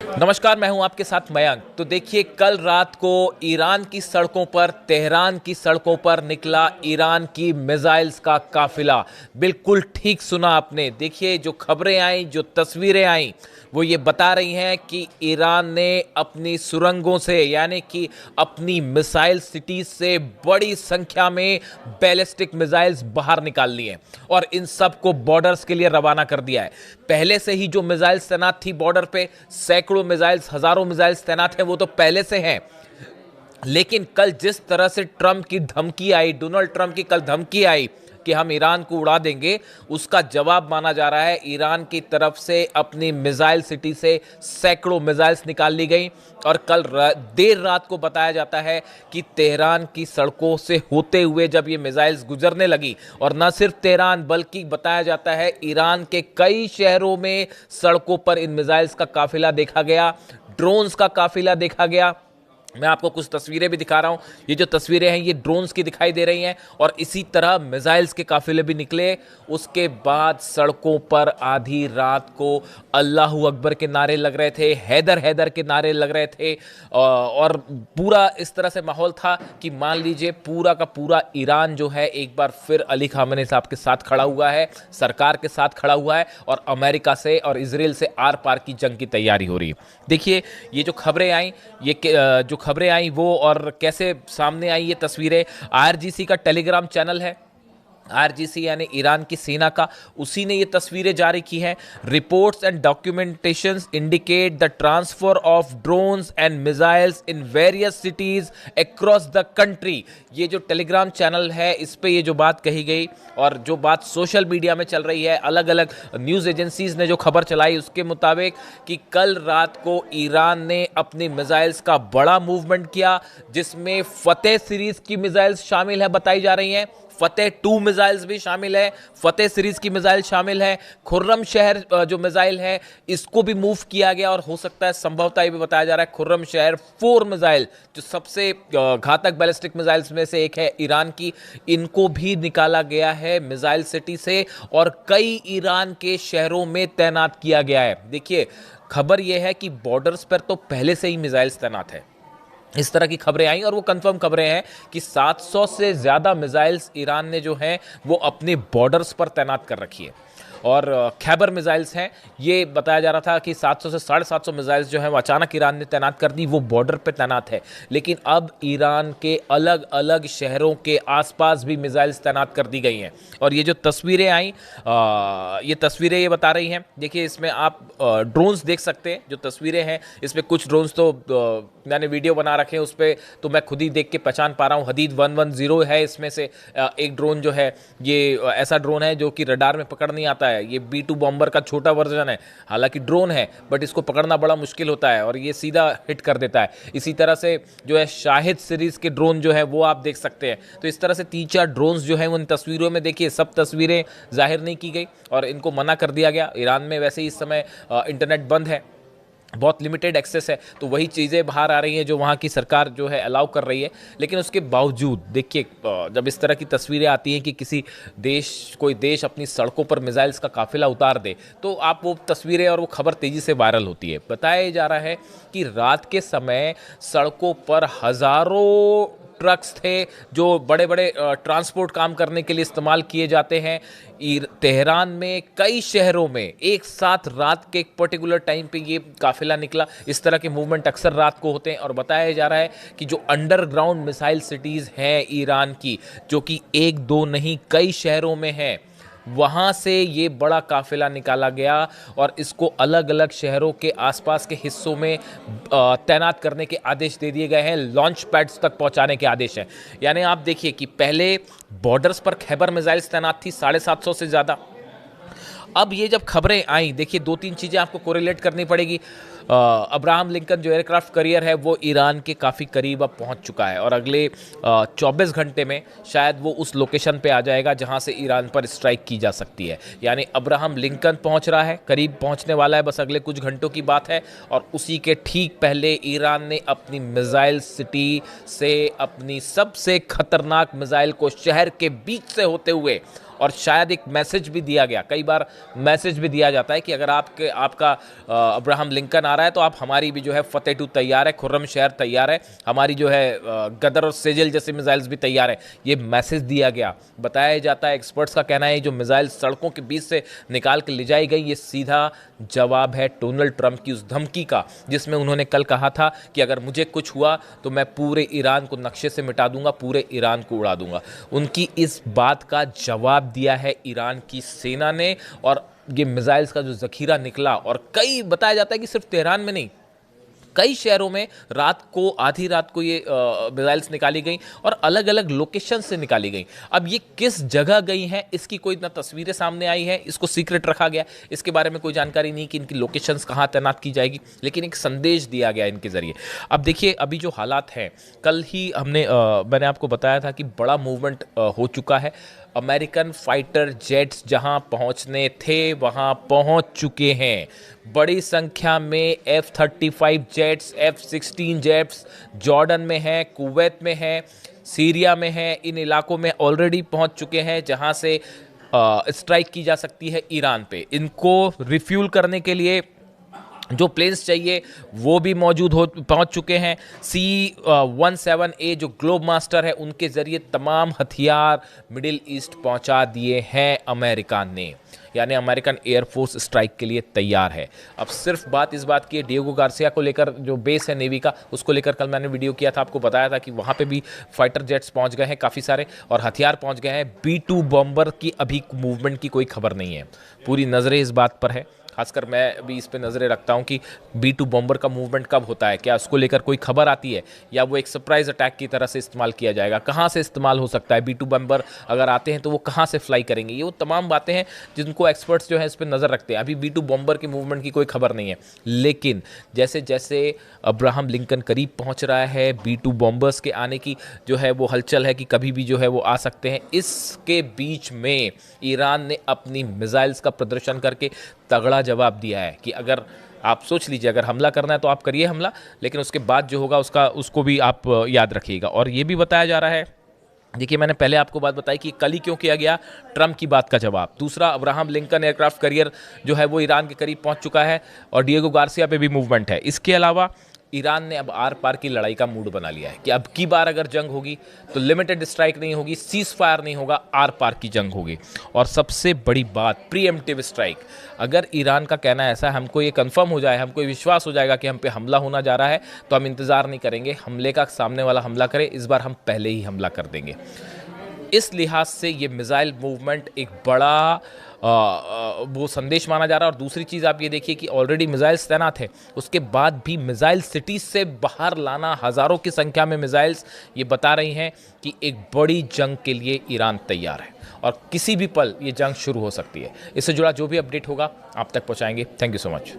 नमस्कार, मैं हूं आपके साथ मयंक। तो देखिए, कल रात को ईरान की सड़कों पर, तेहरान की सड़कों पर निकला ईरान की मिसाइल्स का काफिला। बिल्कुल ठीक सुना आपने। देखिए, जो खबरें आई, जो तस्वीरें आई, वो ये बता रही हैं कि ईरान ने अपनी सुरंगों से, यानी कि अपनी मिसाइल सिटीज से बड़ी संख्या में बैलिस्टिक मिसाइल्स बाहर निकाल ली हैं और इन सब को बॉर्डर्स के लिए रवाना कर दिया है। पहले से ही जो मिसाइल्स तैनात थी बॉर्डर पे, सैकड़ों मिसाइल्स, हजारों मिसाइल्स तैनात हैं, वो तो पहले से हैं। लेकिन कल जिस तरह से ट्रंप की धमकी आई, डोनाल्ड ट्रंप की कल धमकी आई कि हम ईरान को उड़ा देंगे, उसका जवाब माना जा रहा है। ईरान की तरफ से अपनी मिसाइल सिटी से सैकड़ों मिसाइल्स निकाल ली गई और कल देर रात को बताया जाता है कि तेहरान की सड़कों से होते हुए जब ये मिसाइल्स गुजरने लगी, और न सिर्फ तेहरान बल्कि बताया जाता है ईरान के कई शहरों में सड़कों पर इन मिसाइल्स का काफिला देखा गया, ड्रोन्स का काफिला देखा गया। मैं आपको कुछ तस्वीरें भी दिखा रहा हूं। ये जो तस्वीरें हैं ये ड्रोन्स की दिखाई दे रही हैं और इसी तरह मिसाइल्स के काफिले भी निकले। उसके बाद सड़कों पर आधी रात को अल्लाहू अकबर के नारे लग रहे थे, हैदर हैदर के नारे लग रहे थे और पूरा इस तरह से माहौल था कि मान लीजिए पूरा का पूरा ईरान जो है एक बार फिर अली खामेनी साहब के साथ खड़ा हुआ है, सरकार के साथ खड़ा हुआ है और अमेरिका से और इजराइल से आर पार की जंग की तैयारी हो रही है। देखिए, ये जो खबरें आई, ये जो खबरें आई वो और कैसे सामने आई ये तस्वीरें, आईआरजीसी का टेलीग्राम चैनल है, आरजीसी यानी ईरान की सेना का, उसी ने ये तस्वीरें जारी की हैं। Reports and documentations indicate the transfer of drones and missiles in various cities across the country. ये जो टेलीग्राम चैनल है इस पे ये जो बात कही गई और जो बात सोशल मीडिया में चल रही है, अलग अलग न्यूज़ एजेंसीज ने जो खबर चलाई उसके मुताबिक कि कल रात को ईरान ने अपनी मिसाइल्स का बड़ा मूवमेंट किया, जिसमें फतेह सीरीज की मिसाइल्स शामिल है, बताई जा रही हैं। फतेह 2 मिसाइल्स भी शामिल है, फतेह सीरीज की मिसाइल शामिल है। खुर्रम शहर जो मिसाइल है इसको भी मूव किया गया और हो सकता है, संभवतः ये भी बताया जा रहा है, खुर्रम शहर 4 मिसाइल जो सबसे घातक बैलिस्टिक मिसाइल्स में से एक है ईरान की, इनको भी निकाला गया है मिसाइल सिटी से और कई ईरान के शहरों में तैनात किया गया है। देखिए, खबर यह है कि बॉर्डर्स पर तो पहले से ही मिसाइल्स तैनात है, इस तरह की खबरें आई और वो कंफर्म खबरें हैं कि 700 से ज़्यादा मिसाइल्स ईरान ने जो हैं वो अपने बॉर्डर्स पर तैनात कर रखी है। और खैबर मिसाइल्स हैं, ये बताया जा रहा था कि 700 से 750 मिसाइल्स जो हैं वो अचानक ईरान ने तैनात कर दी, वो बॉर्डर पे तैनात है। लेकिन अब ईरान के अलग अलग शहरों के आसपास भी मिसाइल्स तैनात कर दी गई हैं। और ये जो तस्वीरें आई, ये तस्वीरें ये बता रही हैं, देखिए इसमें आप ड्रोन्स देख सकते हैं। जो तस्वीरें हैं इसमें कुछ ड्रोन्स तो मैंने वीडियो बना रखे हैं, उस पर तो मैं खुद ही देख के पहचान पा रहा हूँ। हदीद 110 है इसमें से एक ड्रोन जो है, ये ऐसा ड्रोन है जो कि रडार में पकड़ नहीं आता है। ये B2 बॉम्बर का छोटा वर्जन है, हालांकि ड्रोन है बट इसको पकड़ना बड़ा मुश्किल होता है और ये सीधा हिट कर देता है। इसी तरह से जो है शाहिद सीरीज के ड्रोन जो है वो आप देख सकते हैं। तो इस तरह से 3-4 ड्रोन्स जो है उन तस्वीरों में देखिए, सब तस्वीरें जाहिर नहीं की गई और इनको मना कर दिया गया। ईरान में वैसे ही इस समय इंटरनेट बंद है, बहुत लिमिटेड एक्सेस है, तो वही चीज़ें बाहर आ रही हैं जो वहाँ की सरकार जो है अलाउ कर रही है। लेकिन उसके बावजूद देखिए, जब इस तरह की तस्वीरें आती हैं कि किसी देश, कोई देश अपनी सड़कों पर मिसाइल्स का काफिला उतार दे, तो आप वो तस्वीरें और वो खबर तेज़ी से वायरल होती है। बताया जा रहा है कि रात के समय सड़कों पर हज़ारों ट्रक्स थे जो बड़े बड़े ट्रांसपोर्ट काम करने के लिए इस्तेमाल किए जाते हैं। तेहरान में कई शहरों में एक साथ रात के एक पर्टिकुलर टाइम पे ये काफिला निकला। इस तरह के मूवमेंट अक्सर रात को होते हैं और बताया जा रहा है कि जो अंडरग्राउंड मिसाइल सिटीज़ हैं ईरान की, जो कि एक दो नहीं कई शहरों में हैं, वहाँ से ये बड़ा काफिला निकाला गया और इसको अलग अलग शहरों के आसपास के हिस्सों में तैनात करने के आदेश दे दिए गए हैं। लॉन्च पैड्स तक पहुँचाने के आदेश हैं। यानी आप देखिए कि पहले बॉर्डर्स पर खैबर मिसाइल्स तैनात थी 750 से ज़्यादा। अब ये जब खबरें आई, देखिए 2-3 चीज़ें आपको कोरिलेट करनी पड़ेगी। अब्राहम लिंकन जो एयरक्राफ्ट करियर है वो ईरान के काफ़ी करीब अब पहुंच चुका है और अगले 24 घंटे में शायद वो उस लोकेशन पे आ जाएगा जहां से ईरान पर स्ट्राइक की जा सकती है। यानी अब्राहम लिंकन पहुंच रहा है, करीब पहुंचने वाला है, बस अगले कुछ घंटों की बात है। और उसी के ठीक पहले ईरान ने अपनी मिसाइल सिटी से अपनी सबसे खतरनाक मिसाइल को शहर के बीच से होते हुए और शायद एक मैसेज भी दिया गया, कई बार मैसेज भी दिया जाता है कि अगर आपका अब्राहम लिंकन आ रहा है तो आप हमारी भी जो है फतेह टू तैयार है, खुर्रम शहर तैयार है, हमारी जो है गदर और सेजल जैसे मिसाइल्स भी तैयार है, ये मैसेज दिया गया। बताया जाता है, एक्सपर्ट्स का कहना है जो मिसाइल सड़कों के बीच से निकाल के ले जाई गई, ये सीधा जवाब है डोनाल्ड ट्रंप की उस धमकी का जिसमें उन्होंने कल कहा था कि अगर मुझे कुछ हुआ तो मैं पूरे ईरान को नक्शे से मिटा दूंगा, पूरे ईरान को उड़ा दूंगा। उनकी इस बात का जवाब दिया है ईरान की सेना ने, और ये मिसाइल्स का जो जखीरा निकला, और कई बताया जाता है कि सिर्फ तेहरान में नहीं, कई शहरों में रात को, आधी रात को ये मिसाइल्स निकाली गई और अलग अलग लोकेशन से निकाली गई। अब ये किस जगह गई हैं इसकी कोई ना तस्वीरें सामने आई हैं, इसको सीक्रेट रखा गया, इसके बारे में कोई जानकारी नहीं कि इनकी लोकेशंस कहाँ तैनात की जाएगी, लेकिन एक संदेश दिया गया इनके ज़रिए। अब देखिए अभी जो हालात हैं, कल ही मैंने आपको बताया था कि बड़ा मूवमेंट हो चुका है। अमेरिकन फाइटर जेट्स जहां पहुंचने थे वहां पहुंच चुके हैं। बड़ी संख्या में F-35 jets, F-16 jets Jordan में हैं, कुवैत में हैं, सीरिया में हैं, इन इलाकों में ऑलरेडी पहुंच चुके हैं जहां से स्ट्राइक की जा सकती है ईरान पे। इनको रिफ्यूल करने के लिए जो प्लेन्स चाहिए वो भी पहुंच चुके हैं। C-17A जो ग्लोब मास्टर है उनके ज़रिए तमाम हथियार मिडिल ईस्ट पहुंचा दिए हैं अमेरिका ने, यानी अमेरिकन एयरफोर्स स्ट्राइक के लिए तैयार है। अब सिर्फ बात इस बात की है, डिएगो गार्सिया को लेकर जो बेस है नेवी का, उसको लेकर कल मैंने वीडियो किया था, आपको बताया था कि वहाँ पे भी फाइटर जेट्स पहुँच गए हैं काफ़ी सारे और हथियार पहुँच गए हैं। B-2 बॉम्बर की अभी मूवमेंट की कोई खबर नहीं है, पूरी नज़रें इस बात पर है, खासकर मैं भी इस पे नज़रें रखता हूं कि B-2 बॉम्बर का मूवमेंट कब होता है, क्या उसको लेकर कोई खबर आती है या वो एक सरप्राइज अटैक की तरह से इस्तेमाल किया जाएगा, कहां से इस्तेमाल हो सकता है, B-2 बॉम्बर अगर आते हैं तो वो कहां से फ्लाई करेंगे, ये वो तमाम बातें हैं जिनको एक्सपर्ट्स जो है इस पर नज़र रखते हैं। अभी B-2 बॉम्बर की मूवमेंट की कोई खबर नहीं है, लेकिन जैसे जैसे अब्राहम लिंकन करीब पहुँच रहा है, B-2 बॉम्बर्स के आने की जो है वो हलचल है कि कभी भी जो है वो आ सकते हैं। इसके बीच में ईरान ने अपनी मिसाइल्स का प्रदर्शन करके तगड़ा जवाब दिया है कि अगर आप सोच लीजिए, अगर हमला करना है तो आप करिए हमला, लेकिन उसके बाद जो होगा उसको भी आप याद रखिएगा। और ये भी बताया जा रहा है, देखिए मैंने पहले आपको बात बताई कि कल ही क्यों किया गया, ट्रंप की बात का जवाब। दूसरा, अब्राहम लिंकन एयरक्राफ्ट कैरियर जो है वो ईरान के करीब पहुंच चुका है और डिएगो गार्सिया पे भी मूवमेंट है। इसके अलावा ईरान ने अब आर पार की लड़ाई का मूड बना लिया है कि अब की बार अगर जंग होगी तो लिमिटेड स्ट्राइक नहीं होगी, सीज फायर नहीं होगा, आर पार की जंग होगी। और सबसे बड़ी बात, प्रीएम्प्टिव स्ट्राइक। अगर ईरान का कहना ऐसा है, हमको ये कंफर्म हो जाए, हमको ये विश्वास हो जाएगा कि हम पे हमला होना जा रहा है, तो हम इंतज़ार नहीं करेंगे हमले का, सामने वाला हमला करे, इस बार हम पहले ही हमला कर देंगे। इस लिहाज से ये मिसाइल मूवमेंट एक बड़ा वो संदेश माना जा रहा है। और दूसरी चीज़ आप ये देखिए कि ऑलरेडी मिसाइल्स तैनात है, उसके बाद भी मिसाइल सिटीज से बाहर लाना, हज़ारों की संख्या में मिसाइल्स, ये बता रही हैं कि एक बड़ी जंग के लिए ईरान तैयार है और किसी भी पल ये जंग शुरू हो सकती है। इससे जुड़ा जो भी अपडेट होगा आप तक पहुंचाएंगे। Thank you so much.